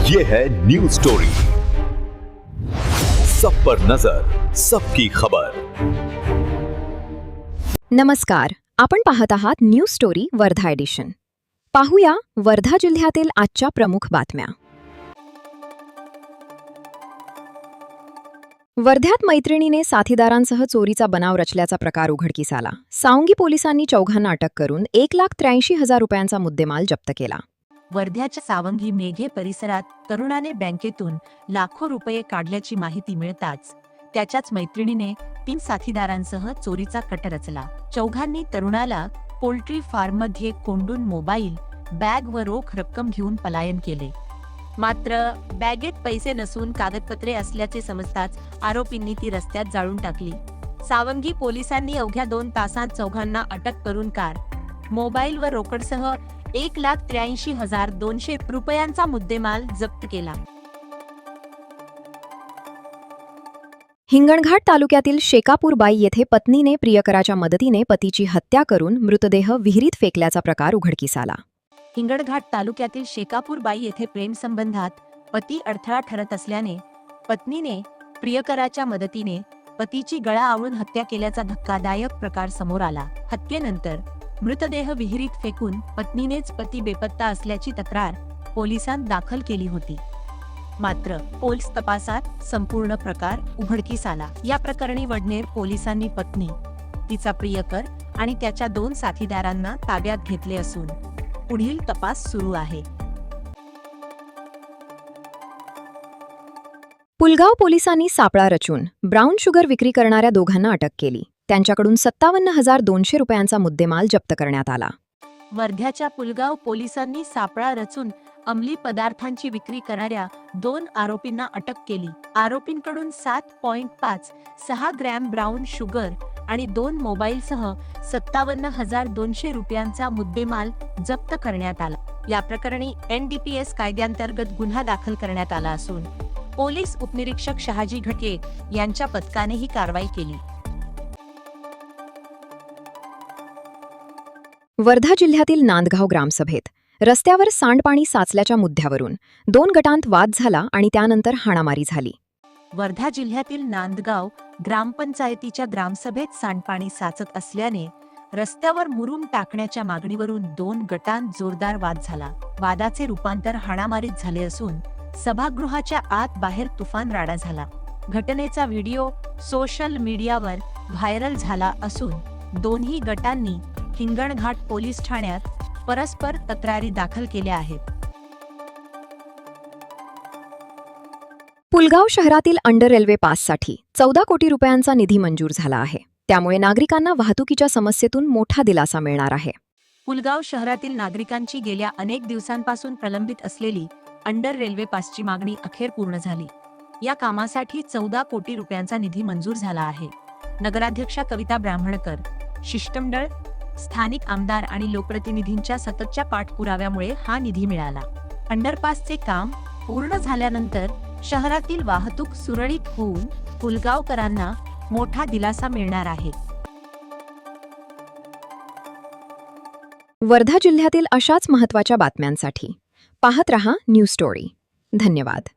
ये है news story. सब पर नजर, सबकी खबर। नमस्कार, आपण पाहत आहात न्यूज स्टोरी वर्धा एडिशन। पाहूया वर्धा जिल्ह्यातील आजच्या प्रमुख बातम्या। वर्ध्यात मैत्रिणीने साथीदारांसह चोरीचा बनाव रचल्याचा प्रकार उघडकीस आला। सावंगी पोलिसांनी चौघांना अटक करून 1,83,000 रुपयांचा मुद्देमाल जप्त केला। वर्ध्याच्या सावंगी मेघे परिसरात तरुणाने बँकेतून लाखो रुपये काढल्याची माहिती मिळताच त्याच्याच मैत्रिणीने 3 साथीदारांसह चोरीचा कट रचला। चौघांनी तरुणाला पोल्ट्री फार्ममध्ये कोंडून मोबाईल, बॅग व रोख रक्कम घेऊन पलायन केले। मात्र बॅगेत पैसे नसून कागदपत्रे असल्याचे समजताच आरोपींनी ती रस्त्यात जाळून टाकली। सावंगी पोलिसांनी अवघ्या 2 तासांत चौघांना अटक करून कार, मोबाईल व रोकडसह 1,83,200 रुपयांचा मुद्देमाल जप्त केला। हिंगणघाट तालुक्यातील शेकापूरबाई येथे पत्नीने प्रियकराच्या मदतीने पतीची हत्या करून मृतदेह विहिरीत फेकल्याचा प्रकार उघडकीस आला। हिंगणघाट तालुक्यातील शेकापूरबाई येथे प्रेमसंबंधात पती अडथळा ठरत असल्याने पत्नीने प्रियकराच्या मदतीने पतीची गळा आवळून हत्या केल्याचा धक्कादायक प्रकार समोर आला। हत्येनंतर मृतदेह विहिरीत फेकून पत्नीनेच पती बेपत्ता असल्याची तक्रार पोलिसांत दाखल केली होती। मात्र पोलीस तपासात संपूर्ण प्रकार उघडकीस आला। या प्रकरणी वडनेर पोलिसांनी पत्नी, तिचा प्रियकर आणि त्याच्या 2 साथीदारांना ताब्यात घेतले असून पुढील तपास सुरू आहे। पुलगाव पोलिसांनी सापळा रचून ब्राऊन शुगर विक्री करणाऱ्या दोघांना अटक केली। त्यांच्याकडून 57,200 रुपयांचा मुद्देमाल जप्त करण्यात आला। वर्ध्याच्या पुलगाव पोलिसांनी सापळा रचून अंमली पदार्थांची विक्री करणाऱ्या 2 आरोपींना अटक केली। आरोपींकडून 7.56 ग्रॅम ब्राऊन शुगर आणि 2 मोबाईलसह 57,200 रुपयांचा मुद्देमाल जप्त करण्यात आला। या प्रकरणी NDPS कायद्याअंतर्गत गुन्हा दाखल करण्यात आला असून पोलीस उपनिरीक्षक शहाजी घटके यांच्या पथकाने ही कारवाई केली। वर्धा जिल्ह्यातील नांदगाव ग्रामसभेत रस्त्यावर सांडपाणी साचल्याच्या मुद्द्यावरून 2 गटांत वाद झाला आणि त्यानंतर हाणामारी झाली। वर्धा जिल्ह्यातील नांदगाव ग्रामपंचायतीच्या ग्रामसभेत सांडपाणी साचत असल्याने रस्त्यावर मुरुम टाकण्याच्या मागणीवरून 2 गटांत जोरदार वाद झाला। वादाचे रूपांतर हाणामारीत झाले असून सभागृहाच्या आत बाहेर तुफान राडा झाला। घटनेचा व्हिडिओ सोशल मीडियावर व्हायरल झाला असून दोन्ही गटांनी हिंगणघाट पोलीस ठाण्यात परस्पर तक्रारी दाखल केल्या आहेत। पुलगाव शहरातील अंडर रेल्वे पाससाठी 14 कोटी रुपयांचा निधी मंजूर झाला आहे। त्यामुळे नागरिकांना वाहतुकीच्या समस्येतून मोठा दिलासा मिळणार आहे। पुलगाव शहरातील नागरिकांची गेल्या अनेक दिवसांपासून प्रलंबित असलेली अंडर रेल्वे पासची मागणी अखेर पूर्ण झाली। या कामासाठी 14 कोटी रुपयांचा निधी मंजूर झाला आहे। नगराध्यक्षा कविता ब्राह्मणकर, शिष्टमंडळ, स्थानिक आमदार आणि लोकप्रतिनिधींच्या सततच्या पाठपुराव्यामुळे हा निधी मिळाला। अंडरपासचे काम पूर्ण झाल्यानंतर शहरातील वाहतूक सुरळीत होऊन पुलगावकरांना मोठा दिलासा मिळणार आहे। वर्धा जिल्ह्यातील अशाच महत्त्वाच्या बातम्यांसाठी पाहत रहा न्यूज स्टोरी। धन्यवाद।